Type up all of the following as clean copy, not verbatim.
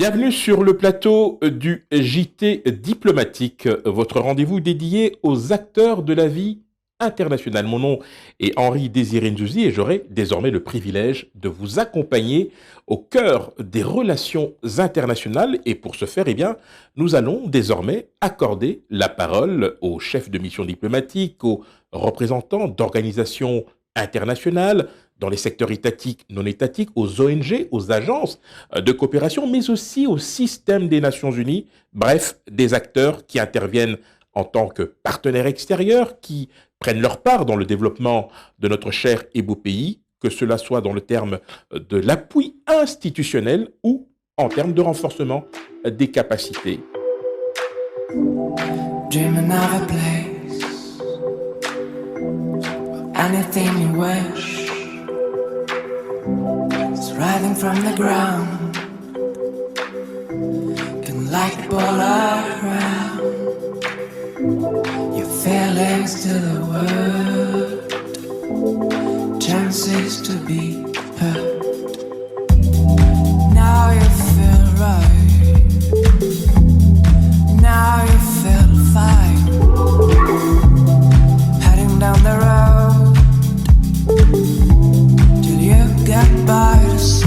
Bienvenue sur le plateau du JT diplomatique, votre rendez-vous dédié aux acteurs de la vie internationale. Mon nom est Henri Désiré Nzouzi et j'aurai désormais le privilège de vous accompagner au cœur des relations internationales. Et pour ce faire, nous allons désormais accorder la parole aux chefs de mission diplomatique, aux représentants d'organisations internationales, dans les secteurs étatiques, non étatiques, aux ONG, aux agences de coopération, mais aussi au système des Nations Unies, bref, des acteurs qui interviennent en tant que partenaires extérieurs, qui prennent leur part dans le développement de notre cher et beau pays, que cela soit dans le terme de l'appui institutionnel ou en termes de renforcement des capacités. Dreaming of a place, anything you wish. Rising from the ground, can light the ball around. Your feelings to the world, chances to be heard. Now you feel right, now you feel fine. Heading down the road till you get by the sun.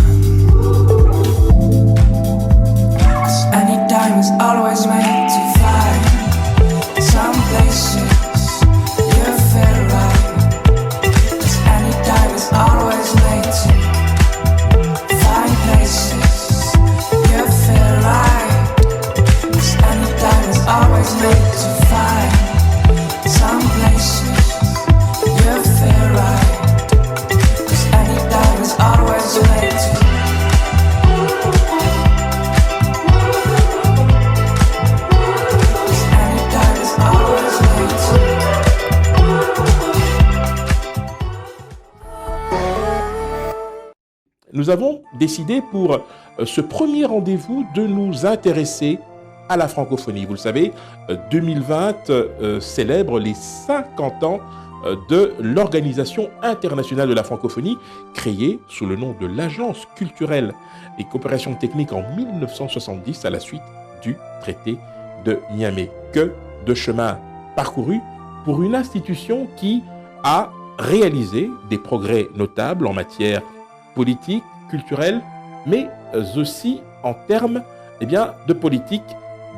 Time is always made to find some places you feel right. 'Cause any time is always made to find places you feel right. 'Cause any time is always made to find some places you feel right. 'Cause any time is always made to. Nous avons décidé pour ce premier rendez-vous de nous intéresser à la francophonie. Vous le savez, 2020 célèbre les 50 ans de l'Organisation internationale de la francophonie, créée sous le nom de l'Agence culturelle et coopération technique en 1970 à la suite du traité de Niamey. Que de chemin parcouru pour une institution qui a réalisé des progrès notables en matière politique, culturelle, mais aussi en termes de politique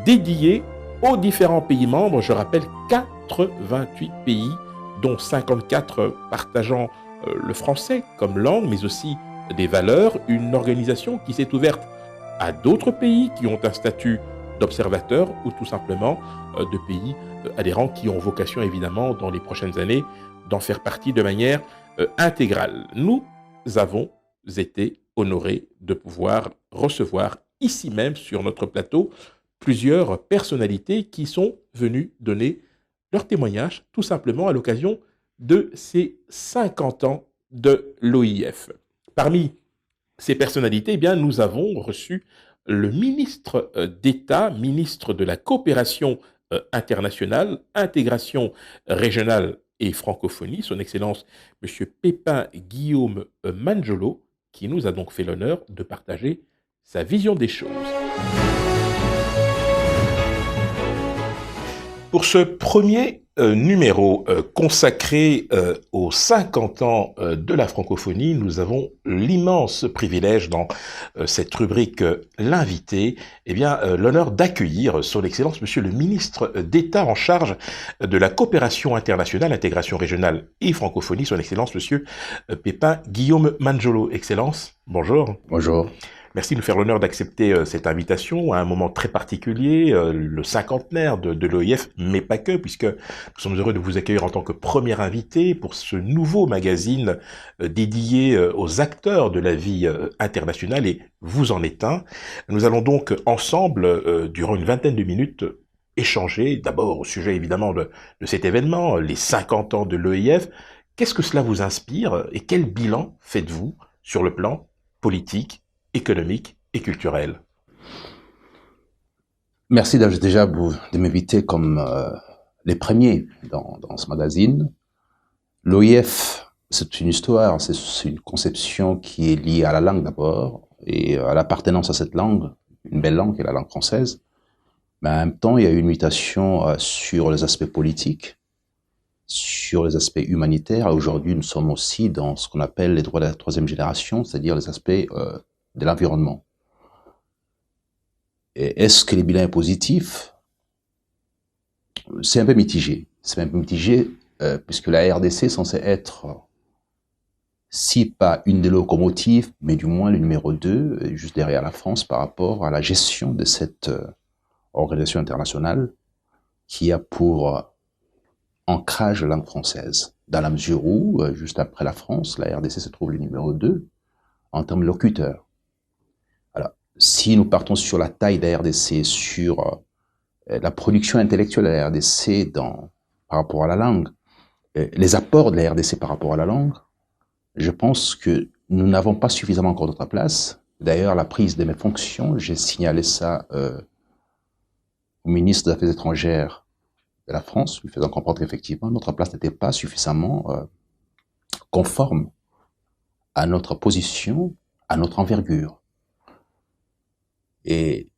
dédiée aux différents pays membres. Je rappelle 88 pays, dont 54 partageant le français comme langue, mais aussi des valeurs. Une organisation qui s'est ouverte à d'autres pays qui ont un statut d'observateur ou tout simplement de pays adhérents qui ont vocation évidemment dans les prochaines années d'en faire partie de manière intégrale. Nous avons été honorés de pouvoir recevoir ici même sur notre plateau plusieurs personnalités qui sont venues donner leur témoignage tout simplement à l'occasion de ces 50 ans de l'OIF. Parmi ces personnalités, nous avons reçu le ministre d'État, ministre de la coopération internationale, intégration régionale et francophonie, son Excellence M. Pépin Guillaume Manjolo, qui nous a donc fait l'honneur de partager sa vision des choses. Pour ce premier numéro consacré aux 50 ans de la francophonie, nous avons l'immense privilège dans cette rubrique l'invité, l'honneur d'accueillir son Excellence Monsieur le ministre d'État en charge de la coopération internationale, intégration régionale et francophonie, son Excellence Monsieur Pépin Guillaume Manjolo. Excellence, bonjour. Bonjour. Merci de nous faire l'honneur d'accepter cette invitation à un moment très particulier, le cinquantenaire de l'OIF, mais pas que, puisque nous sommes heureux de vous accueillir en tant que premier invité pour ce nouveau magazine dédié aux acteurs de la vie internationale, et vous en êtes un. Nous allons donc ensemble, durant une vingtaine de minutes, échanger d'abord au sujet évidemment de cet événement, les 50 ans de l'OIF. Qu'est-ce que cela vous inspire et quel bilan faites-vous sur le plan politique, économique et culturel? Merci déjà de m'inviter comme les premiers dans ce magazine. L'OIF, c'est une histoire, c'est une conception qui est liée à la langue d'abord et à l'appartenance à cette langue une belle langue, qui est la langue française. Mais en même temps, il y a eu une mutation sur les aspects politiques, sur les aspects humanitaires. Aujourd'hui, nous sommes aussi dans ce qu'on appelle les droits de la troisième génération, c'est-à-dire les aspects de l'environnement. Et est-ce que les bilans sont positifs? C'est un peu mitigé. C'est un peu mitigé puisque la RDC est censée être, si pas une des locomotives, mais du moins le numéro 2, juste derrière la France, par rapport à la gestion de cette organisation internationale qui a pour ancrage la langue française. Dans la mesure où, juste après la France, la RDC se trouve le numéro 2 en termes locuteurs. Alors, si nous partons sur la taille de la RDC, sur la production intellectuelle de la RDC par rapport à la langue, les apports de la RDC par rapport à la langue, je pense que nous n'avons pas suffisamment encore notre place. D'ailleurs, la prise de mes fonctions, j'ai signalé ça au ministre des Affaires étrangères de la France, lui faisant comprendre qu'effectivement, notre place n'était pas suffisamment conforme à notre position, à notre envergure. Et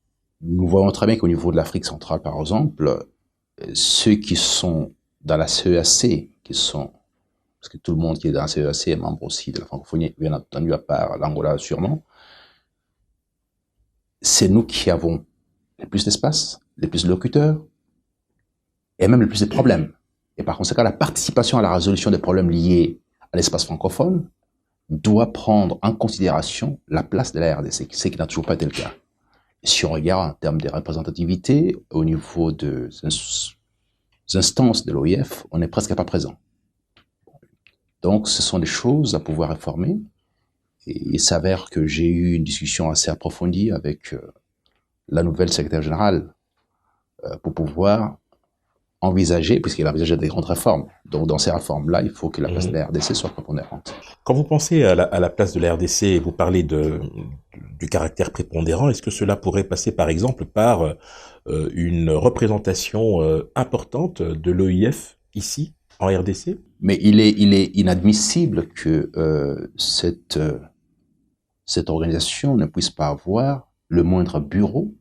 nous voyons très bien qu'au niveau de l'Afrique centrale, par exemple, ceux qui sont dans la CEAC, parce que tout le monde qui est dans la CEAC est membre aussi de la francophonie, bien entendu, à part l'Angola sûrement, c'est nous qui avons le plus d'espace, le plus de locuteurs, et même le plus de problèmes. Et par conséquent, la participation à la résolution des problèmes liés à l'espace francophone doit prendre en considération la place de la RDC, ce qui n'a toujours pas été le cas. Si on regarde en termes de représentativité, au niveau des instances de l'OIF, on n'est presque pas présent. Donc, ce sont des choses à pouvoir réformer. Et il s'avère que j'ai eu une discussion assez approfondie avec la nouvelle secrétaire générale pour pouvoir envisager, puisqu'il a envisagé des grandes réformes. Donc, dans ces réformes-là, il faut que la place de la RDC soit prépondérante. Quand vous pensez à la place de la RDC, vous parlez du caractère prépondérant, est-ce que cela pourrait passer, par exemple, par une représentation importante de l'OIF ici, en RDC? Mais il est inadmissible que cette organisation ne puisse pas avoir le moindre bureau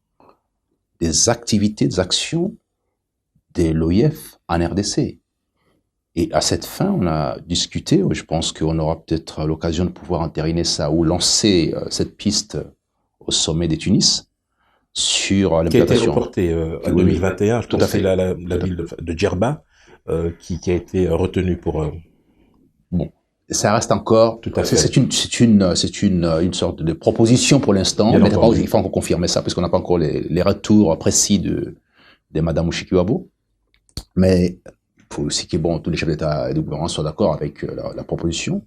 des activités, des actions de l'OIF en RDC. Et à cette fin, on a discuté, je pense qu'on aura peut-être l'occasion de pouvoir entériner ça ou lancer cette piste au sommet des Tunis sur l'implantation. Qui a été reportée en 2021, je pense que c'est la ville de Djerba qui a été retenue pour... Bon, ça reste encore... Tout à fait. C'est une sorte de proposition pour l'instant, mais il faut encore confirmer ça, parce qu'on n'a pas encore les retours précis de Madame Mushikiwabo. Mais il faut aussi que tous les chefs d'État et de gouvernement soient d'accord avec la proposition.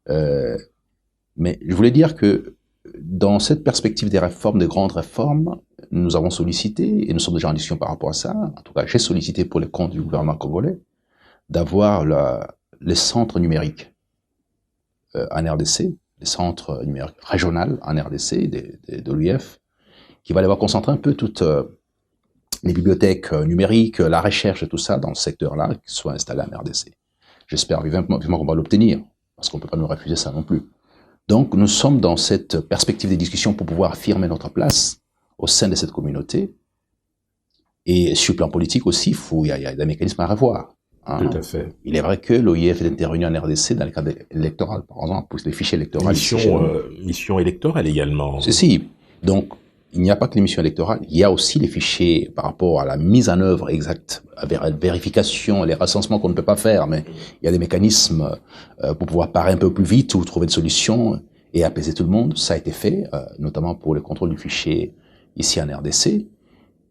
Mais je voulais dire que dans cette perspective des réformes, des grandes réformes, nous avons sollicité, et nous sommes déjà en discussion par rapport à ça, en tout cas j'ai sollicité pour les comptes du gouvernement congolais, d'avoir les centres numériques en RDC, les centres numériques régionaux en RDC, de l'UIF, qui va devoir concentrer un peu toutes les bibliothèques numériques, la recherche et tout ça dans le secteur-là, qui soient installés en RDC. J'espère vivement qu'on va l'obtenir, parce qu'on ne peut pas nous refuser ça non plus. Donc, nous sommes dans cette perspective de discussion pour pouvoir affirmer notre place au sein de cette communauté. Et sur le plan politique aussi, il y a des mécanismes à revoir. Hein. Tout à fait. Il est vrai que l'OIF est intervenu en RDC dans le cadre électoral, par exemple, pour les fichiers électoraux. Mission électorale également. Si. Donc, il n'y a pas que les missions électorales, il y a aussi les fichiers par rapport à la mise en œuvre exacte, à la vérification, les recensements qu'on ne peut pas faire, mais il y a des mécanismes pour pouvoir parer un peu plus vite ou trouver une solution et apaiser tout le monde. Ça a été fait, notamment pour le contrôle du fichier ici en RDC.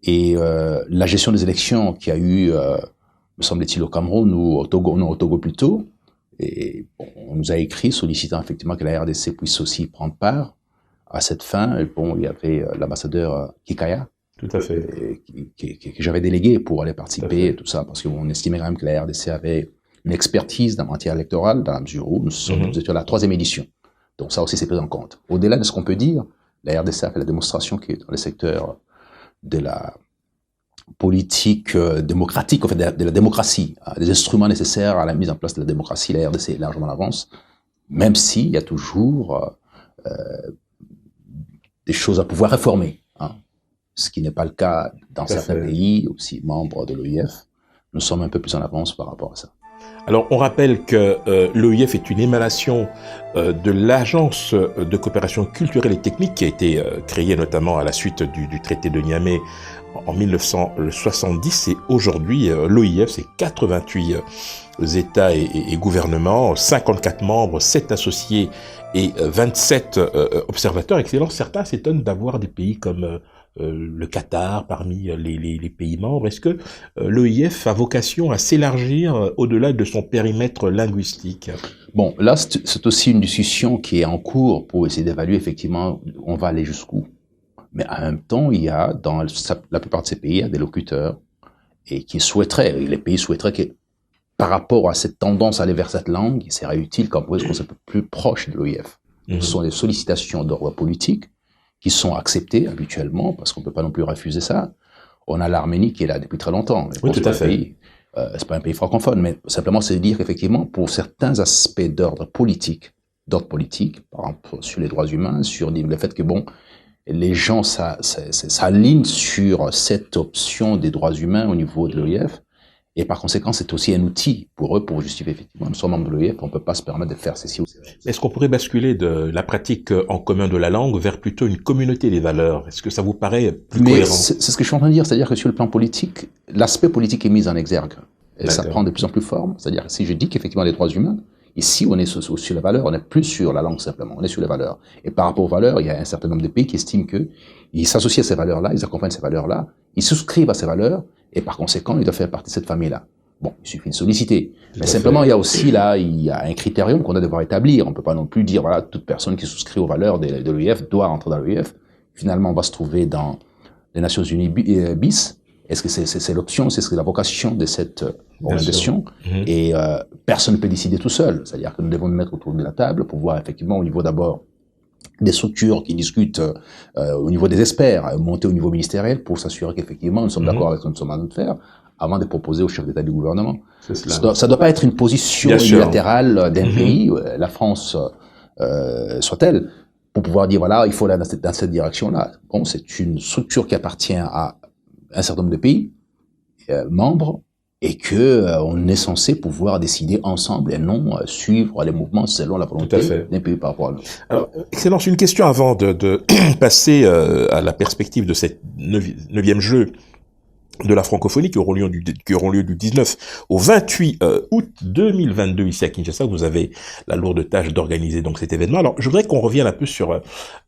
Et la gestion des élections qu'il y a eu, me semble-t-il, au Cameroun ou au Togo plutôt, et on nous a écrit sollicitant effectivement que la RDC puisse aussi prendre part. À cette fin, il y avait l'ambassadeur Kikaya, tout à fait, que j'avais délégué pour aller participer et tout ça, parce qu'on estimait quand même que la RDC avait une expertise en matière électorale, dans la mesure où nous étions à la 3e édition. Donc ça aussi, c'est pris en compte. Au-delà de ce qu'on peut dire, la RDC a fait la démonstration qui est dans le secteur de la politique démocratique, en fait, de la démocratie, des instruments nécessaires à la mise en place de la démocratie. La RDC est largement en avance, même s'il y a toujours des choses à pouvoir réformer. ce qui n'est pas le cas dans certains pays, aussi membres de l'OIF. Nous sommes un peu plus en avance par rapport à ça. Alors, on rappelle que l'OIF est une émanation de l'Agence de coopération culturelle et technique qui a été créée notamment à la suite du traité de Niamey en 1970. Et aujourd'hui, l'OIF, c'est 88 États et gouvernements, 54 membres, 7 associés et 27 observateurs. Excellent. Certains s'étonnent d'avoir des pays comme le Qatar parmi les pays membres. Est-ce que l'OIF a vocation à s'élargir au-delà de son périmètre linguistique? Bon, là, c'est aussi une discussion qui est en cours pour essayer d'évaluer effectivement on va aller jusqu'où. Mais en même temps, il y a dans la plupart de ces pays, il y a des locuteurs et qui souhaiteraient, les pays souhaiteraient que par rapport à cette tendance à aller vers cette langue, il serait utile qu'on soit un peu plus proche de l'OIF. Ce sont des sollicitations d'ordre politique qui sont acceptées habituellement, parce qu'on ne peut pas non plus refuser ça. On a l'Arménie qui est là depuis très longtemps. Oui, tout à fait. C'est pas un pays francophone, mais simplement c'est dire qu'effectivement, pour certains aspects d'ordre politique, par exemple sur les droits humains, sur le fait que bon, les gens s'alignent sur cette option des droits humains au niveau de l'OIF, et par conséquent, c'est aussi un outil pour eux pour justifier effectivement, nous sommes membres de l'OIF, on ne peut pas se permettre de faire ceci ou cela. Est-ce qu'on pourrait basculer de la pratique en commun de la langue vers plutôt une communauté des valeurs? Est-ce que ça vous paraît plus cohérent? C'est ce que je suis en train de dire, c'est-à-dire que sur le plan politique, l'aspect politique est mis en exergue. Et ça prend de plus en plus forme. C'est-à-dire que si je dis qu'effectivement les droits humains, ici on est sur les valeurs, on n'est plus sur la langue simplement, on est sur les valeurs. Et par rapport aux valeurs, il y a un certain nombre de pays qui estiment qu'ils s'associent à ces valeurs-là, ils accompagnent ces valeurs-là, ils souscrivent à ces valeurs, et par conséquent, ils doivent faire partie de cette famille-là. Bon, il suffit de solliciter. Mais simplement, il y a aussi là, il y a un critérium qu'on doit devoir établir. On peut pas non plus dire, voilà, toute personne qui souscrit aux valeurs de l'OIF doit rentrer dans l'OIF. Finalement, on va se trouver dans les Nations Unies bis. Est-ce que c'est l'option, c'est la vocation de cette organisation? Et personne ne peut décider tout seul. C'est-à-dire que nous devons nous mettre autour de la table pour voir effectivement au niveau d'abord des structures qui discutent au niveau des experts, monter au niveau ministériel pour s'assurer qu'effectivement nous sommes d'accord avec ce que nous sommes en train de faire avant de proposer au chef d'État du gouvernement. Ça doit pas être une position unilatérale d'un pays, la France soit-elle, pour pouvoir dire voilà, il faut aller dans cette direction-là. Bon, c'est une structure qui appartient à un certain nombre de pays membres et que on est censé pouvoir décider ensemble et non suivre les mouvements selon la volonté d'un pays par rapport à l'autre. Alors, Excellence, une question avant de passer à la perspective de cette 9e jeu de la francophonie qui auront lieu du 19 au 28 août 2022 ici à Kinshasa. Vous avez la lourde tâche d'organiser donc cet événement. Alors, je voudrais qu'on revienne un peu sur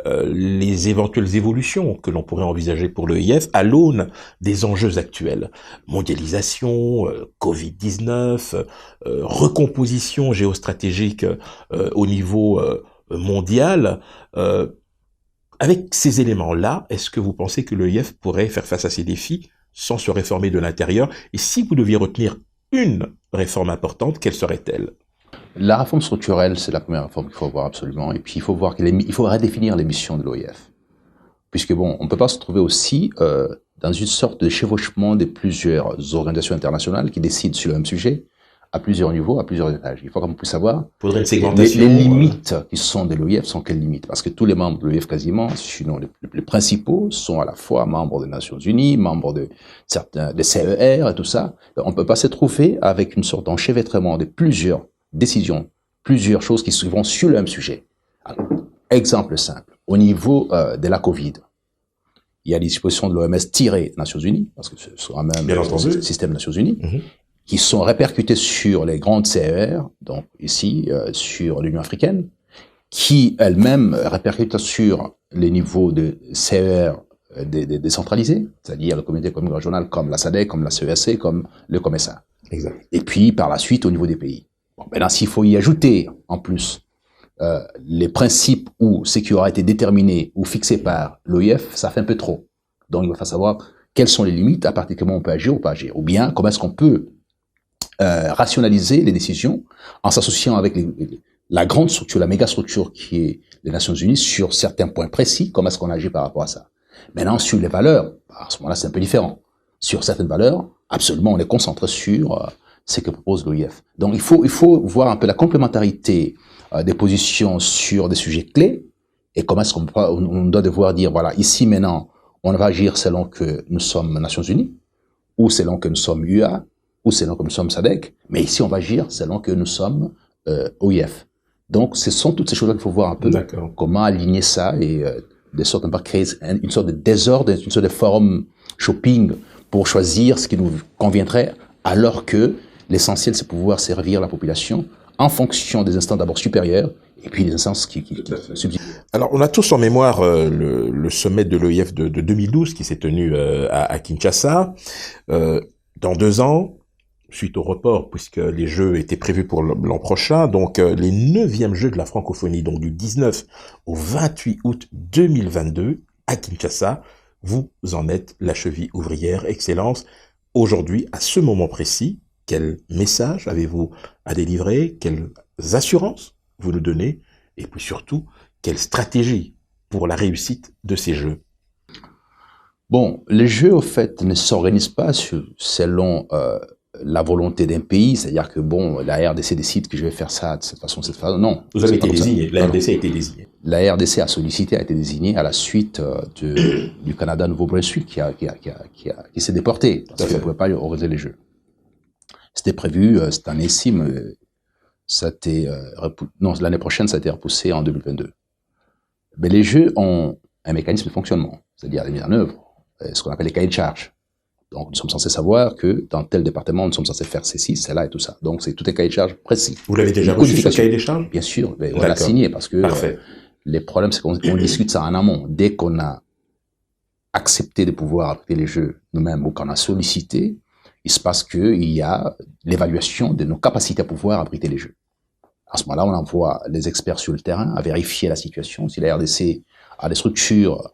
les éventuelles évolutions que l'on pourrait envisager pour l'OIF à l'aune des enjeux actuels. Mondialisation, Covid-19, recomposition géostratégique au niveau mondial. Avec ces éléments-là, est-ce que vous pensez que l'OIF pourrait faire face à ces défis sans se réformer de l'intérieur? Et si vous deviez retenir une réforme importante, quelle serait-elle? La réforme structurelle, c'est la première réforme qu'il faut voir absolument. Et puis, il faut voir il faut redéfinir les missions de l'OIF. Puisque bon, on ne peut pas se trouver aussi dans une sorte de chevauchement de plusieurs organisations internationales qui décident sur le même sujet à plusieurs niveaux, à plusieurs étages. Il faut qu'on puisse savoir les limites qui sont de l'OIF sont quelles limites. Parce que tous les membres de l'OIF quasiment, sinon les principaux, sont à la fois membres des Nations Unies, membres de certains des CER et tout ça. On ne peut pas se trouver avec une sorte d'enchevêtrement de plusieurs décisions, plusieurs choses qui vont sur le même sujet. Alors, exemple simple. Au niveau de la Covid, il y a des dispositions de l'OMS tirées des Nations Unies, parce que ce sera même le système des Nations Unies, qui sont répercutées sur les grandes CER, donc ici, sur l'Union africaine, qui elle-même répercute sur les niveaux de CER décentralisés, c'est-à-dire le comité économique régional comme la SADC, comme la CEAC, comme le COMESA. Exact. Et puis, par la suite, au niveau des pays. Bon, maintenant, s'il faut y ajouter, en plus, les principes ou ce qui aura été déterminé ou fixé par l'OIF, ça fait un peu trop. Donc, il va falloir savoir quelles sont les limites, à partir de comment on peut agir ou pas agir. Ou bien, comment est-ce qu'on peut rationaliser les décisions en s'associant avec la grande structure, la méga structure qui est les Nations Unies sur certains points précis, comment est-ce qu'on agit par rapport à ça. Maintenant, sur les valeurs, à ce moment-là, c'est un peu différent. Sur certaines valeurs, absolument, on est concentré sur ce que propose l'OIF. Donc, il faut voir un peu la complémentarité des positions sur des sujets clés et comment est-ce qu'on doit devoir dire, voilà, ici maintenant, on va agir selon que nous sommes Nations Unies, ou selon que nous sommes UA, ou selon que nous sommes SADC, mais ici on va agir selon que nous sommes OIF. Donc ce sont toutes ces choses-là qu'il faut voir un peu comment aligner ça et de sorte à ne pas créer une sorte de désordre, une sorte de forum shopping pour choisir ce qui nous conviendrait, alors que l'essentiel c'est pouvoir servir la population en fonction des instances d'abord supérieures et puis des instances qui subsistent. Alors, on a tous en mémoire le sommet de l'OIF de 2012 qui s'est tenu à Kinshasa. Dans 2 ans, suite au report, puisque les Jeux étaient prévus pour l'an prochain, donc les 9e Jeux de la francophonie, donc du 19 au 28 août 2022 à Kinshasa, vous en êtes la cheville ouvrière, Excellence. Aujourd'hui, à ce moment précis, quel message avez-vous à délivrer? Quelles assurances vous nous donnez? Et puis surtout, quelle stratégie pour la réussite de ces Jeux? Bon, les Jeux, au fait, ne s'organisent pas selon la volonté d'un pays, c'est-à-dire que, bon, la RDC décide que je vais faire ça de cette façon, non. Vous avez été désigné, la RDC a été désignée. La RDC a été désignée à la suite du Canada Nouveau-Brunswick qui s'est déporté, parce qu'il ne pouvait pas organiser les Jeux. C'était prévu cette année-ci, mais l'année prochaine, ça a été repoussé en 2022. Mais les Jeux ont un mécanisme de fonctionnement, c'est-à-dire la mise en œuvre, ce qu'on appelle les cahiers de charges. Donc, nous sommes censés savoir que dans tel département, nous sommes censés faire ceci, cela et tout ça. Donc, c'est tout un cahier de charges précis. Vous l'avez déjà reçu, ce cahier de charges? Bien sûr, mais on l'a signé parce que les problèmes, c'est qu'on discute ça en amont. Dès qu'on a accepté de pouvoir abriter les Jeux nous-mêmes ou qu'on a sollicité, il se passe qu'il y a l'évaluation de nos capacités à pouvoir abriter les Jeux. À ce moment-là, on envoie les experts sur le terrain à vérifier la situation, si la RDC a des structures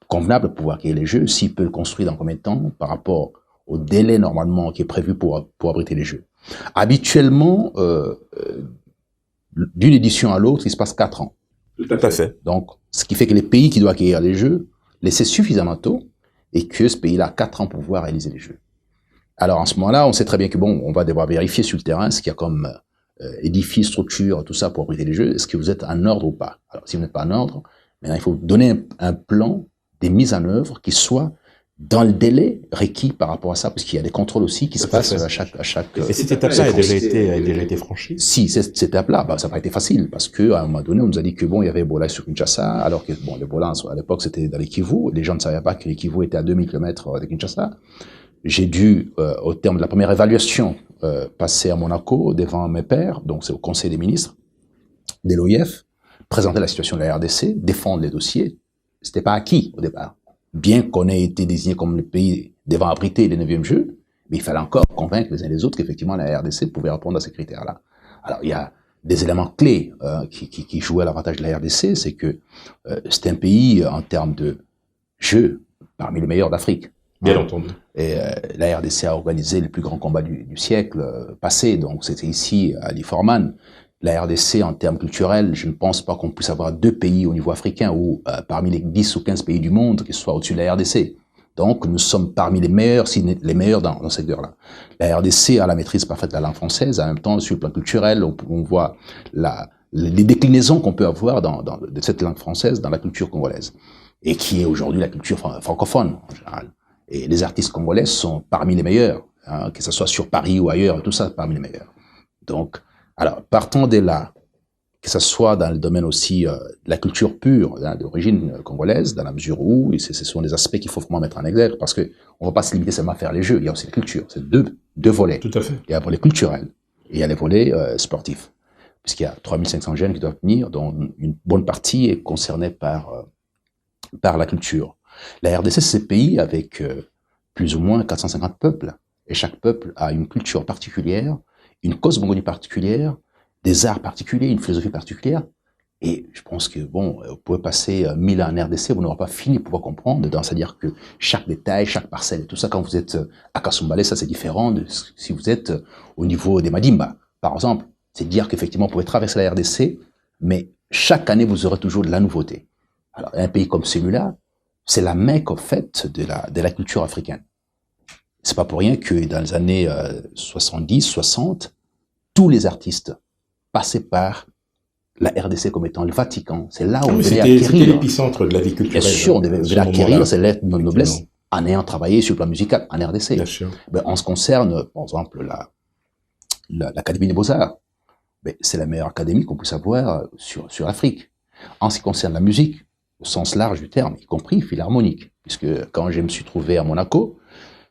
convenables pour pouvoir accueillir les Jeux, s'il peut le construire dans combien de temps par rapport au délai normalement qui est prévu pour abriter les Jeux. Habituellement, d'une édition à l'autre, il se passe 4 ans. Tout à fait. Donc, ce qui fait que les pays qui doivent accueillir les Jeux laissent suffisamment tôt et que ce pays-là a 4 ans pour pouvoir réaliser les Jeux. Alors, en ce moment-là, on sait très bien que bon, on va devoir vérifier sur le terrain ce qu'il y a comme édifice, structure, tout ça pour abriter les Jeux. Est-ce que vous êtes en ordre ou pas? Alors, si vous n'êtes pas en ordre, maintenant, il faut donner un plan des mises en œuvre qui soit dans le délai requis par rapport à ça, parce qu'il y a des contrôles aussi qui se passent à chaque. Et cette étape-là a déjà été franchie? Si, cette étape-là, ça n'a pas été facile, parce que à un moment donné, on nous a dit que bon, il y avait Ebola sur Kinshasa, alors que bon, l'Ebola à l'époque c'était dans les Kivu. Les gens ne savaient pas que les Kivu étaient à 2000 km de Kinshasa. J'ai dû, au terme de la première évaluation, passer à Monaco devant mes pairs, donc c'est au Conseil des ministres de l'OIF, présenter la situation de la RDC, défendre les dossiers. C'était pas acquis au départ. Bien qu'on ait été désigné comme le pays devant abriter les 9e Jeux, mais il fallait encore convaincre les uns les autres qu'effectivement la RDC pouvait répondre à ces critères-là. Alors il y a des éléments clés qui jouaient à l'avantage de la RDC, c'est que c'est un pays en termes de Jeux parmi les meilleurs d'Afrique. Bien entendu. Et la RDC a organisé le plus grand combat du siècle passé, donc c'était ici à Liforman. La RDC, en termes culturels, je ne pense pas qu'on puisse avoir 2 pays au niveau africain ou parmi les 10 ou 15 pays du monde qui soient au-dessus de la RDC. Donc, nous sommes parmi les meilleurs, si les meilleurs dans ce secteur-là. La RDC a la maîtrise parfaite de la langue française. En même temps, sur le plan culturel, on voit les déclinaisons qu'on peut avoir de cette langue française dans la culture congolaise. Et qui est aujourd'hui la culture francophone, en général. Et les artistes congolais sont parmi les meilleurs, hein, que ce soit sur Paris ou ailleurs, tout ça parmi les meilleurs. Donc, alors, partons de là, que ce soit dans le domaine aussi de la culture pure, hein, d'origine congolaise, dans la mesure où ce sont des aspects qu'il faut vraiment mettre en exergue, parce que on va pas se limiter seulement à faire les Jeux, il y a aussi la culture, c'est deux volets. Tout à fait. Il y a le volet culturel et il y a les volets sportifs, puisqu'il y a 3500 jeunes qui doivent venir, dont une bonne partie est concernée par la culture. La RDC, c'est ce pays avec plus ou moins 450 peuples, et chaque peuple a une culture particulière, une cosmogonie particulière, des arts particuliers, une philosophie particulière. Et je pense que, bon, vous pouvez passer 1000 ans en RDC, vous n'aurez pas fini de pouvoir comprendre. C'est-à-dire que chaque détail, chaque parcelle, tout ça, quand vous êtes à Kasumbalé, ça c'est différent de si vous êtes au niveau des Madimba, par exemple. C'est dire qu'effectivement, vous pouvez traverser la RDC, mais chaque année, vous aurez toujours de la nouveauté. Alors, un pays comme celui-là, c'est la mecque, en fait, de la culture africaine. C'est pas pour rien que dans les années 70, 60, tous les artistes passaient par la RDC comme étant le Vatican. C'est là où on Oui, devait c'était acquérir. l'épicentre de la vie culturelle. Bien sûr, on devait à ce moment-là. acquérir ces lettres de noblesse Effectivement. en ayant travaillé sur le plan musical en RDC. Bien sûr. Ben, en ce qui concerne, par exemple, l'Académie des Beaux-Arts, ben, c'est la meilleure académie qu'on puisse avoir sur l'Afrique. En ce qui concerne la musique, au sens large du terme, y compris philharmonique, puisque quand je me suis trouvé à Monaco,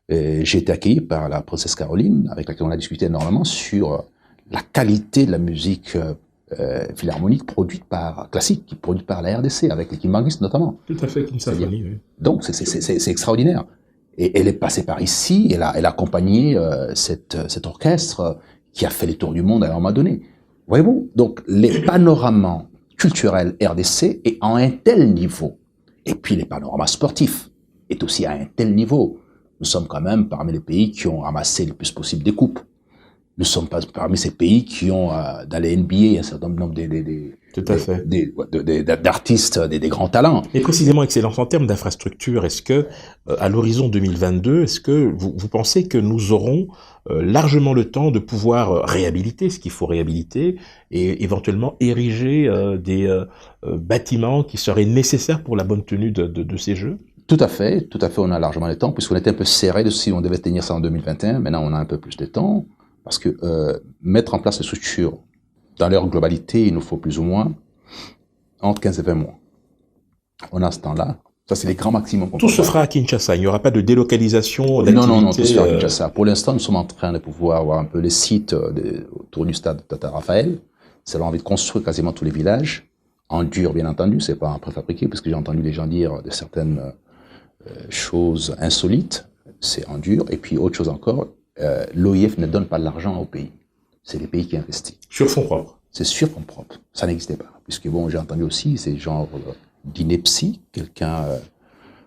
j'ai été accueilli par la princesse Caroline, avec laquelle on a discuté énormément sur la qualité de la musique philharmonique classique, produite par la RDC, avec les Kim Manguis notamment. Tout à fait, une symphonie, oui. Donc, c'est extraordinaire. Et elle est passée par ici, elle a accompagné cet orchestre qui a fait les tours du monde à un moment donné. Voyez-vous? Donc, les panoramas culturels RDC est à un tel niveau. Et puis, les panoramas sportifs est aussi à un tel niveau. Nous sommes quand même parmi les pays qui ont ramassé le plus possible des coupes. Nous sommes pas parmi ces pays qui ont, dans les NBA, un certain nombre d'artistes, des grands talents. Et précisément, Excellence, en termes d'infrastructure, est-ce que, à l'horizon 2022, est-ce que vous pensez que nous aurons largement le temps de pouvoir réhabiliter ce qu'il faut réhabiliter et éventuellement ériger des bâtiments qui seraient nécessaires pour la bonne tenue de ces Jeux? Tout à fait, on a largement le temps, puisqu'on était un peu serré de si on devait tenir ça en 2021, maintenant on a un peu plus de temps. Parce que mettre en place les structures dans leur globalité, il nous faut plus ou moins entre 15 et 20 mois. On a ce temps-là. Ça, c'est les grands maximums qu'on peut Tout se fera à Kinshasa. Il n'y aura pas de délocalisation d'activité. Non, tout se fera à Kinshasa. Pour l'instant, nous sommes en train de pouvoir voir un peu les sites autour du stade Tata Raphaël. C'est l'envie de construire quasiment tous les villages. En dur, bien entendu. C'est pas en préfabriqué, parce que j'ai entendu les gens dire de certaines choses insolites. C'est en dur. Et puis, autre chose encore, l'OIF ne donne pas de l'argent au pays. C'est les pays qui investissent. Sur fonds propres. C'est sur fonds propres. Ça n'existait pas. Puisque bon, j'ai entendu aussi ces genres d'ineptie, quelqu'un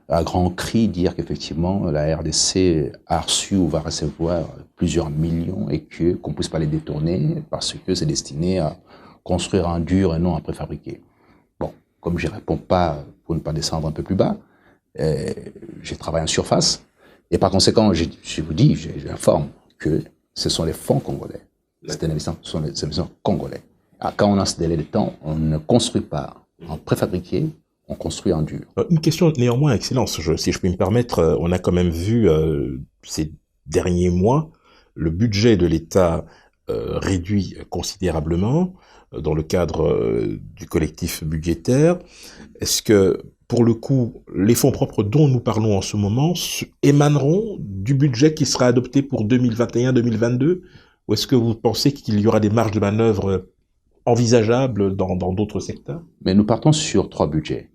à grand cri dire qu'effectivement la RDC a reçu ou va recevoir plusieurs millions et qu'on puisse pas les détourner parce que c'est destiné à construire en dur et non en préfabriqué. Bon, comme je réponds pas pour ne pas descendre un peu plus bas, j'ai travaillé en surface. Et par conséquent, je vous dis, j'informe que ce sont les fonds congolais. C'est un investissement, ce sont les investissements congolais. Alors, quand on a ce délai de temps, on ne construit pas en préfabriqué, on construit en dur. Une question néanmoins, Excellence, si je puis me permettre, on a quand même vu ces derniers mois le budget de l'État réduit considérablement dans le cadre du collectif budgétaire. Est-ce que pour le coup, les fonds propres dont nous parlons en ce moment émaneront du budget qui sera adopté pour 2021-2022 ? Ou est-ce que vous pensez qu'il y aura des marges de manœuvre envisageables dans d'autres secteurs ? Mais nous partons sur 3 budgets.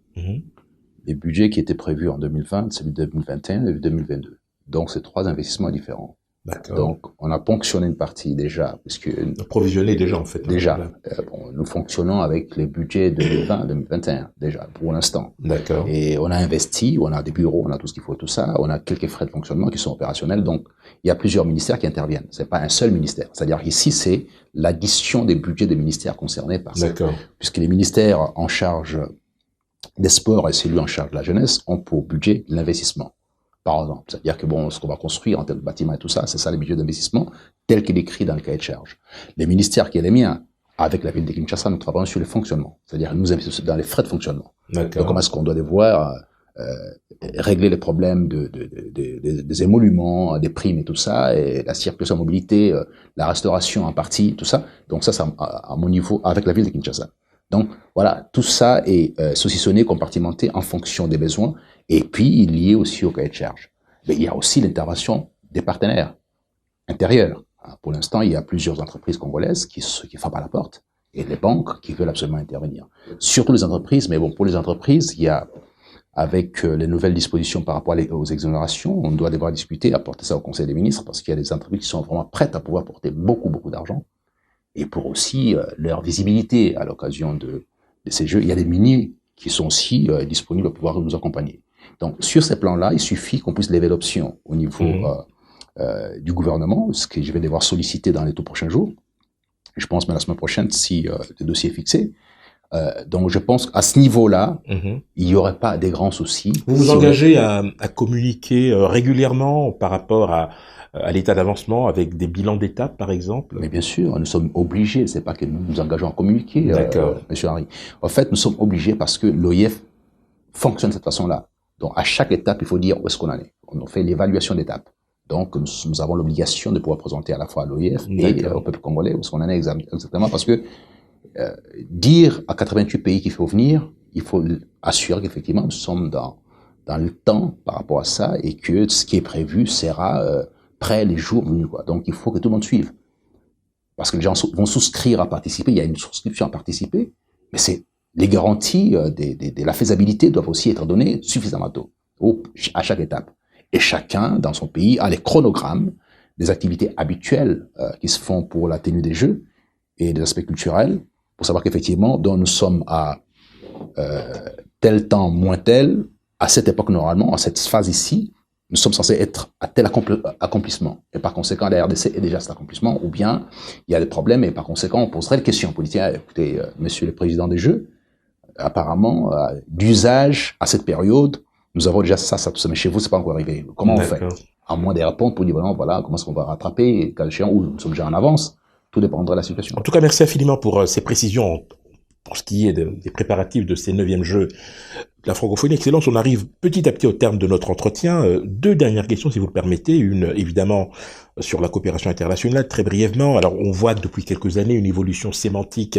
Les budgets qui étaient prévus en 2020, celui de 2021 et 2022. Donc, c'est 3 investissements différents. D'accord. Donc, on a ponctionné une partie déjà, puisque... Provisionné déjà, en fait. Déjà. Nous fonctionnons avec les budgets 2020-2021, déjà, pour l'instant. D'accord. Et on a investi, on a des bureaux, on a tout ce qu'il faut, tout ça. On a quelques frais de fonctionnement qui sont opérationnels. Donc, il y a plusieurs ministères qui interviennent. C'est pas un seul ministère. C'est-à-dire qu'ici, c'est l'addition des budgets des ministères concernés par ça. D'accord. Puisque les ministères en charge des sports et celui en charge de la jeunesse ont pour budget l'investissement. Par exemple, c'est-à-dire que bon, ce qu'on va construire en termes de bâtiments et tout ça, c'est ça le budget d'investissement tel qu'il est écrit dans le cahier de charge. Les ministères qui est les miens, avec la ville de Kinshasa, nous travaillons sur le fonctionnement. C'est-à-dire nous investissons dans les frais de fonctionnement. D'accord. Donc comment est-ce qu'on doit devoir régler les problèmes des émoluments, des primes et tout ça, et la circulation, mobilité, la restauration en partie, tout ça. Donc ça, c'est à mon niveau avec la ville de Kinshasa. Donc voilà, tout ça est saucissonné, compartimenté en fonction des besoins, et puis il y est aussi au cahier de charge. Mais il y a aussi l'intervention des partenaires intérieurs. Pour l'instant, il y a plusieurs entreprises congolaises qui frappent à la porte, et les banques qui veulent absolument intervenir. Surtout les entreprises, mais bon, pour les entreprises, il y a, avec les nouvelles dispositions par rapport aux exonérations, on doit devoir discuter, apporter ça au Conseil des ministres, parce qu'il y a des entreprises qui sont vraiment prêtes à pouvoir porter beaucoup, beaucoup d'argent. Et pour aussi leur visibilité à l'occasion de ces jeux. Il y a des miniers qui sont aussi disponibles pour pouvoir nous accompagner. Donc, sur ces plans-là, il suffit qu'on puisse lever l'option au niveau du gouvernement, ce que je vais devoir solliciter dans les tout prochains jours. Je pense, mais la semaine prochaine, si le dossier est fixé, Donc je pense qu'à ce niveau-là, il n'y aurait pas des grands soucis. Vous vous engagez à communiquer régulièrement par rapport à l'état d'avancement avec des bilans d'étape, par exemple? Mais bien sûr, nous sommes obligés. C'est pas que nous nous engageons à communiquer, Monsieur Henry. En fait, nous sommes obligés parce que l'OIF fonctionne de cette façon-là. Donc, à chaque étape, il faut dire où est-ce qu'on en est. On fait l'évaluation d'étape. Donc, nous avons l'obligation de pouvoir présenter à la fois à l'OIF et au peuple congolais où est-ce qu'on en est exactement. Parce que dire à 88 pays qu'il faut venir, il faut assurer qu'effectivement, nous sommes dans le temps par rapport à ça et que ce qui est prévu sera prêt les jours venus, quoi. Donc, il faut que tout le monde suive. Parce que les gens vont souscrire à participer. Il y a une souscription à participer, mais c'est les garanties de la faisabilité doivent aussi être données suffisamment tôt, à chaque étape. Et chacun, dans son pays, a les chronogrammes des activités habituelles qui se font pour la tenue des Jeux et des aspects culturels, pour savoir qu'effectivement, donc nous sommes à tel temps moins tel, à cette époque normalement, à cette phase ici, nous sommes censés être à tel accomplissement. Et par conséquent, la RDC est déjà à cet accomplissement, ou bien il y a des problèmes, et par conséquent, on poserait des questions politiques. Écoutez, monsieur le président des Jeux, apparemment, d'usage à cette période, nous avons déjà ça, mais chez vous, c'est pas encore arrivé. Comment on fait? À moins des réponses pour dire, voilà, comment est-ce qu'on va rattraper, cas échéant, ou nous sommes déjà en avance. Tout dépendra de la situation. En tout cas, merci infiniment pour ces précisions pour ce qui est des préparatifs de ces 9e Jeux de la francophonie. Excellence, on arrive petit à petit au terme de notre entretien. Deux dernières questions, si vous le permettez. Une, évidemment, sur la coopération internationale, très brièvement. Alors, on voit depuis quelques années une évolution sémantique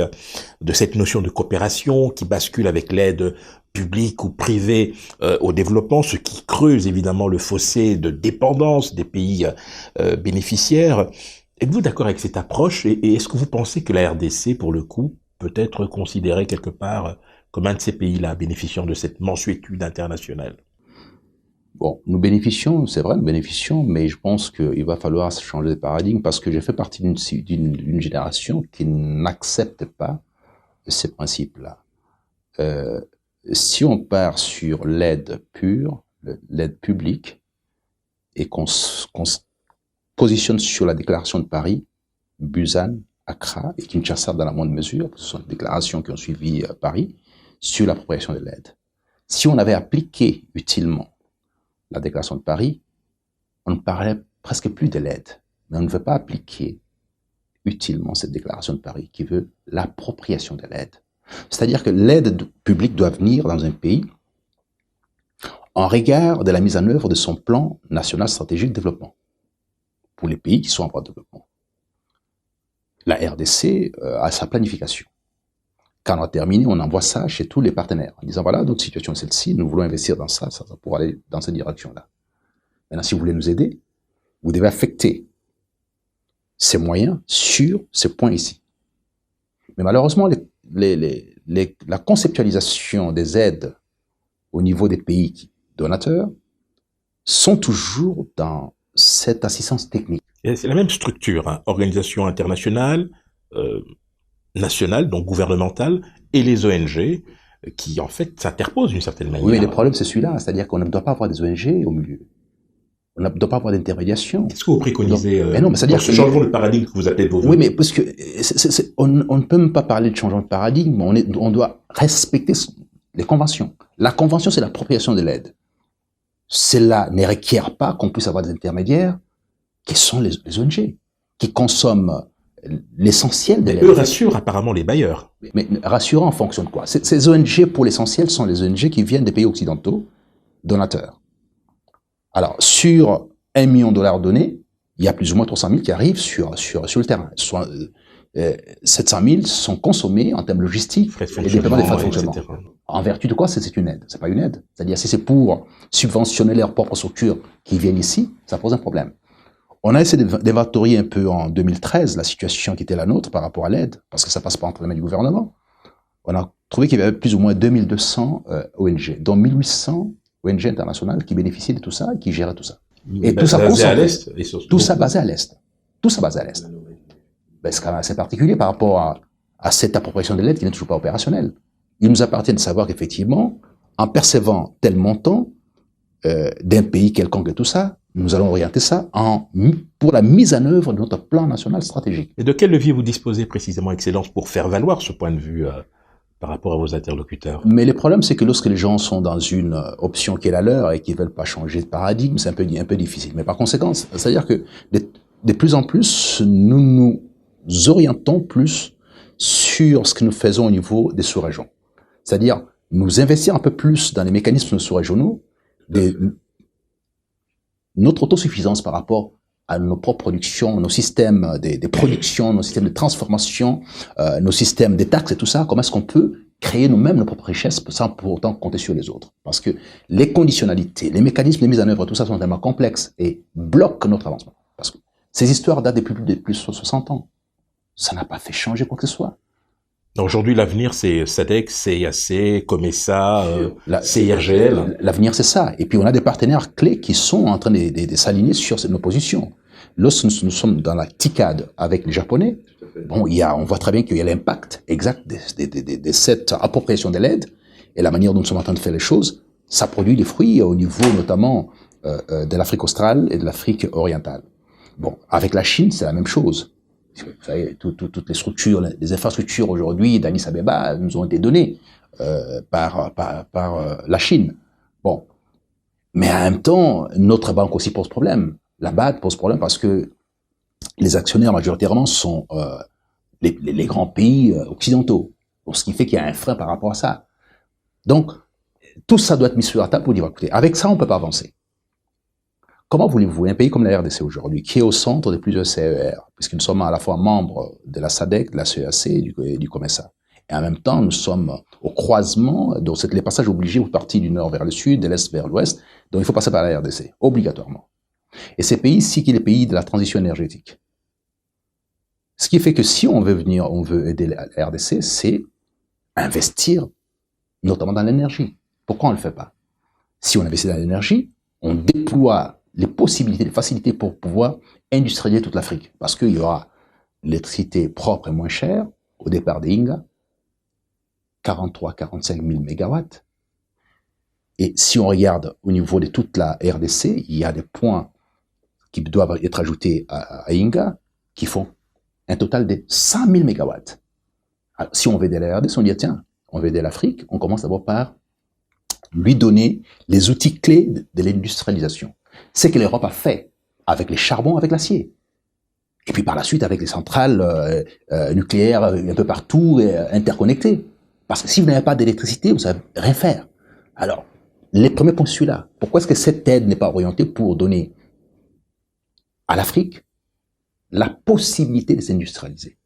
de cette notion de coopération qui bascule avec l'aide publique ou privée au développement, ce qui creuse évidemment le fossé de dépendance des pays bénéficiaires. Êtes-vous d'accord avec cette approche et est-ce que vous pensez que la RDC, pour le coup, peut être considérée quelque part comme un de ces pays-là bénéficiant de cette mansuétude internationale? Bon, nous bénéficions, c'est vrai, nous bénéficions, mais je pense qu'il va falloir changer de paradigme parce que j'ai fait partie d'une génération qui n'accepte pas ces principes-là. Si on part sur l'aide pure, l'aide publique, et qu'on se positionne sur la déclaration de Paris, Busan, Accra et Kinshasa dans la moindre mesure, ce sont les déclarations qui ont suivi Paris, sur l'appropriation de l'aide. Si on avait appliqué utilement la déclaration de Paris, on ne parlait presque plus de l'aide, mais on ne veut pas appliquer utilement cette déclaration de Paris qui veut l'appropriation de l'aide. C'est-à-dire que l'aide publique doit venir dans un pays en regard de la mise en œuvre de son plan national stratégique de développement pour les pays qui sont en voie de développement. La RDC a sa planification. Quand on a terminé, on envoie ça chez tous les partenaires en disant voilà, notre situation est celle-ci, nous voulons investir dans ça pour aller dans cette direction-là. Maintenant, si vous voulez nous aider, vous devez affecter ces moyens sur ces points ici. Mais malheureusement, la conceptualisation des aides au niveau des pays donateurs sont toujours dans cette assistance technique. C'est la même structure, hein, organisation internationale, nationale, donc gouvernementale, et les ONG qui, en fait, s'interposent d'une certaine manière. Oui, mais le problème, c'est celui-là, c'est-à-dire qu'on ne doit pas avoir des ONG au milieu. On ne doit pas avoir d'intermédiation. Qu'est-ce que vous préconisez dans ce changement de paradigme que vous appelez de vos voeux? Oui, mais parce que on ne peut même pas parler de changement de paradigme, on doit respecter les conventions. La convention, c'est l'appropriation de l'aide. Cela ne requiert pas qu'on puisse avoir des intermédiaires qui sont les ONG, qui consomment l'essentiel de l'aide. Eux rassurent apparemment les bailleurs. Mais rassurant en fonction de quoi? Ces ONG, pour l'essentiel, sont les ONG qui viennent des pays occidentaux, donateurs. Alors, sur 1 million de dollars donnés, il y a plus ou moins 300 000 qui arrivent sur le terrain. 700 000 sont consommés en termes logistiques et dépendant des frais de fonctionnement. En vertu de quoi c'est une aide? C'est pas une aide. C'est-à-dire, si c'est pour subventionner leurs propres structures qui viennent ici, ça pose un problème. On a essayé d'inventorier un peu en 2013 la situation qui était la nôtre par rapport à l'aide, parce que ça passe pas entre les mains du gouvernement. On a trouvé qu'il y avait plus ou moins 2200 ONG, dont 1800 ONG internationales qui bénéficiaient de tout ça et qui géraient tout ça. Et tout ça basé à l'Est. Tout ça basé à l'Est. Tout ça basé à l'Est. Ben, c'est quand même assez particulier par rapport à cette appropriation de l'aide qui n'est toujours pas opérationnelle. Il nous appartient de savoir qu'effectivement, en percevant tel montant d'un pays quelconque et tout ça, nous allons orienter ça pour la mise en œuvre de notre plan national stratégique. Et de quel levier vous disposez précisément, Excellence, pour faire valoir ce point de vue par rapport à vos interlocuteurs. Mais le problème, c'est que lorsque les gens sont dans une option qui est la leur et qu'ils veulent pas changer de paradigme, c'est un peu difficile. Mais par conséquent, c'est-à-dire que de plus en plus, nous nous orientons plus sur ce que nous faisons au niveau des sous-régions. C'est-à-dire nous investir un peu plus dans les mécanismes sous-régionaux, notre autosuffisance par rapport à nos propres productions, nos systèmes de production, nos systèmes de transformation, nos systèmes des taxes et tout ça, comment est-ce qu'on peut créer nous-mêmes nos propres richesses sans pour autant compter sur les autres. Parce que les conditionnalités, les mécanismes de mise en œuvre, tout ça sont tellement complexes et bloquent notre avancement. Parce que ces histoires datent depuis plus de 60 ans. Ça n'a pas fait changer quoi que ce soit. Aujourd'hui, l'avenir, c'est SADC, CIAC, COMESA, CIRGL. L'avenir, c'est ça. Et puis, on a des partenaires clés qui sont en train de s'aligner sur nos positions. Lorsque nous sommes dans la TICAD avec les Japonais, bon, on voit très bien qu'il y a l'impact exact de cette appropriation de l'aide et la manière dont nous sommes en train de faire les choses. Ça produit des fruits au niveau notamment de l'Afrique australe et de l'Afrique orientale. Bon, avec la Chine, c'est la même chose. Vous savez, toutes les structures, les infrastructures aujourd'hui d'Addis Abeba nous ont été données par la Chine. Bon, mais en même temps, notre banque aussi pose problème. La BAD pose problème parce que les actionnaires majoritairement sont les grands pays occidentaux. Donc, ce qui fait qu'il y a un frein par rapport à ça. Donc, tout ça doit être mis sur la table pour dire, écoutez, avec ça, on ne peut pas avancer. Comment voulez-vous, un pays comme la RDC aujourd'hui, qui est au centre de plusieurs CER, puisque nous sommes à la fois membres de la SADC, de la CEAC et du COMESA, et en même temps, nous sommes au croisement, donc c'est les passages obligés, vous partez du nord vers le sud, de l'est vers l'ouest, donc il faut passer par la RDC, obligatoirement. Et ces pays-ci, qui sont les pays de la transition énergétique. Ce qui fait que si on veut aider la RDC, c'est investir, notamment dans l'énergie. Pourquoi on ne le fait pas? Si on investit dans l'énergie, on déploie les possibilités, les facilités pour pouvoir industrialiser toute l'Afrique. Parce qu'il y aura l'électricité propre et moins chère, au départ des Inga, 43-45 000 mégawatts. Et si on regarde au niveau de toute la RDC, il y a des points qui doivent être ajoutés à Inga, qui font un total de 100 000 mégawatts. Alors, si on veut aider la RDC, on dit, tiens, on veut aider l'Afrique, on commence d'abord par lui donner les outils clés de l'industrialisation. C'est que l'Europe a fait avec les charbons, avec l'acier. Et puis par la suite avec les centrales nucléaires un peu partout interconnectées. Parce que si vous n'avez pas d'électricité, vous ne savez rien faire. Alors, les premiers points sont là. Pourquoi est-ce que cette aide n'est pas orientée pour donner à l'Afrique la possibilité de s'industrialiser?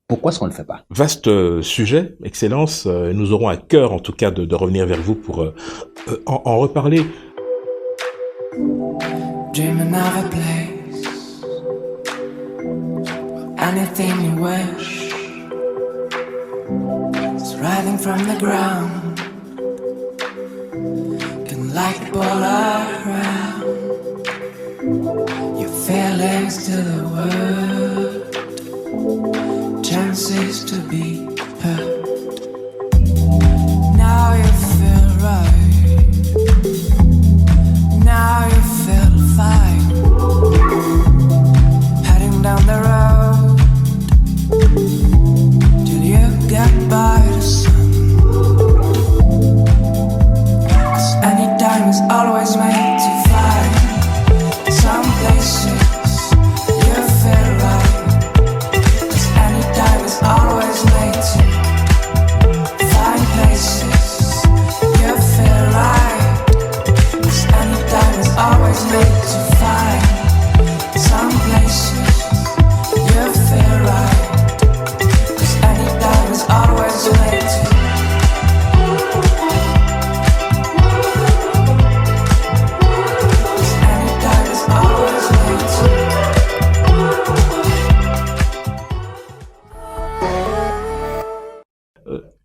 Pourquoi est-ce qu'on ne le fait pas? Vaste sujet, Excellence. Nous aurons à cœur, en tout cas, de revenir vers vous pour en reparler. Dreaming of a place, anything you wish, it's rising from the ground, can light the ball around, your feelings to the world, chances to be heard. Now you feel right, now you feel fine, heading down the road till you get by the sun. 'Cause any time is always made to find some places you feel right. 'Cause any time is always made to find places you feel right. 'Cause any time is always made to find some places you feel right. 'Cause any time is always made to.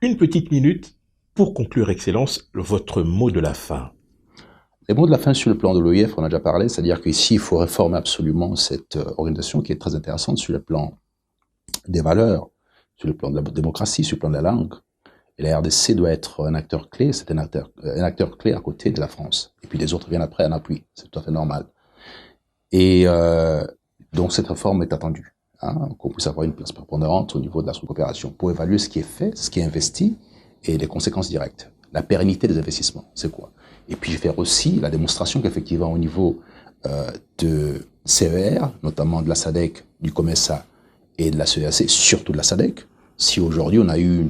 Une petite minute pour conclure, Excellence, votre mot de la fin. Les mots de la fin sur le plan de l'OIF, on a déjà parlé, c'est-à-dire qu'ici, il faut réformer absolument cette organisation qui est très intéressante sur le plan des valeurs, sur le plan de la démocratie, sur le plan de la langue. Et la RDC doit être un acteur clé, c'est un acteur clé à côté de la France. Et puis les autres viennent après en appui, c'est tout à fait normal. Et donc cette réforme est attendue, hein, qu'on puisse avoir une place prépondérante au niveau de la sous-coopération pour évaluer ce qui est fait, ce qui est investi, et les conséquences directes. La pérennité des investissements, c'est quoi? Et puis, je vais faire aussi la démonstration qu'effectivement, au niveau de CER, notamment de la SADC, du COMESA et de la CEAC, surtout de la SADC, si aujourd'hui on a eu,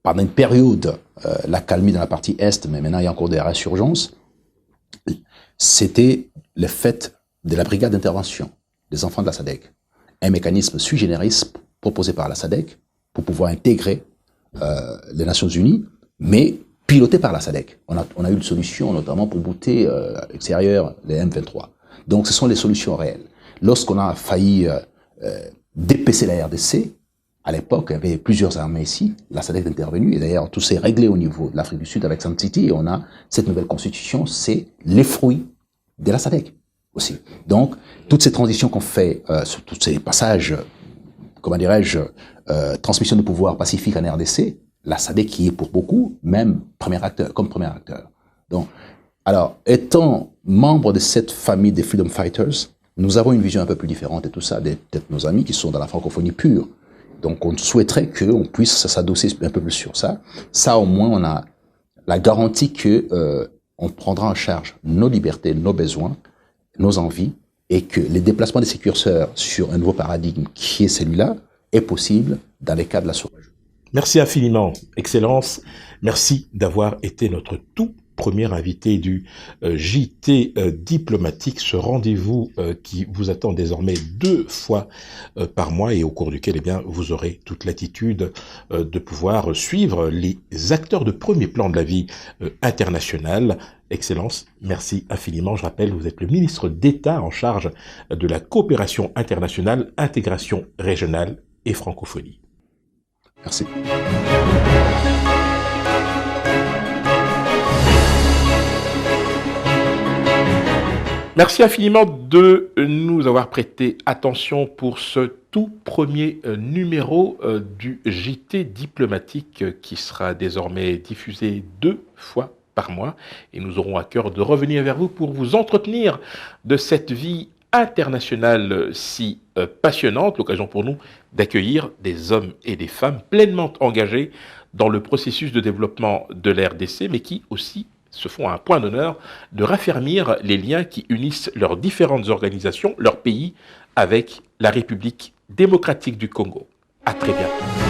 pendant une période, l'accalmie dans la partie Est, mais maintenant il y a encore des résurgences, c'était le fait de la brigade d'intervention des enfants de la SADC. Un mécanisme sui generis proposé par la SADC pour pouvoir intégrer les Nations Unies, mais piloté par la SADC. On a eu une solution notamment pour booter à l'extérieur les M23. Donc ce sont les solutions réelles. Lorsqu'on a failli dépecer la RDC, à l'époque, il y avait plusieurs armées ici, la SADC est intervenue, et d'ailleurs tout s'est réglé au niveau de l'Afrique du Sud avec Sun City, et on a cette nouvelle constitution, c'est les fruits de la SADC aussi. Donc, toutes ces transitions qu'on fait sur tous ces passages, comment dirais-je, transmission de pouvoir pacifique en RDC, la SADC qui est pour beaucoup, même premier acteur. Donc, alors, étant membre de cette famille des Freedom Fighters, nous avons une vision un peu plus différente et tout ça, peut-être nos amis qui sont dans la francophonie pure. Donc, on souhaiterait qu'on puisse s'adosser un peu plus sur ça. Ça, au moins, on a la garantie que on prendra en charge nos libertés, nos besoins, nos envies, et que les déplacements des sécurseurs sur un nouveau paradigme qui est celui-là est possible dans les cas de la sous-région. Merci infiniment, Excellence. Merci d'avoir été notre tout premier invité du JT diplomatique, ce rendez-vous qui vous attend désormais 2 fois par mois et au cours duquel eh bien, vous aurez toute l'attitude de pouvoir suivre les acteurs de premier plan de la vie internationale. Excellence, merci infiniment. Je rappelle, vous êtes le ministre d'État en charge de la coopération internationale, intégration régionale et francophonie. Merci. Merci infiniment de nous avoir prêté attention pour ce tout premier numéro du JT diplomatique qui sera désormais diffusé 2 fois par mois. Et nous aurons à cœur de revenir vers vous pour vous entretenir de cette vie internationale si passionnante, l'occasion pour nous d'accueillir des hommes et des femmes pleinement engagés dans le processus de développement de la RDC, mais qui aussi se font un point d'honneur de raffermir les liens qui unissent leurs différentes organisations, leur pays, avec la République démocratique du Congo. À très bientôt.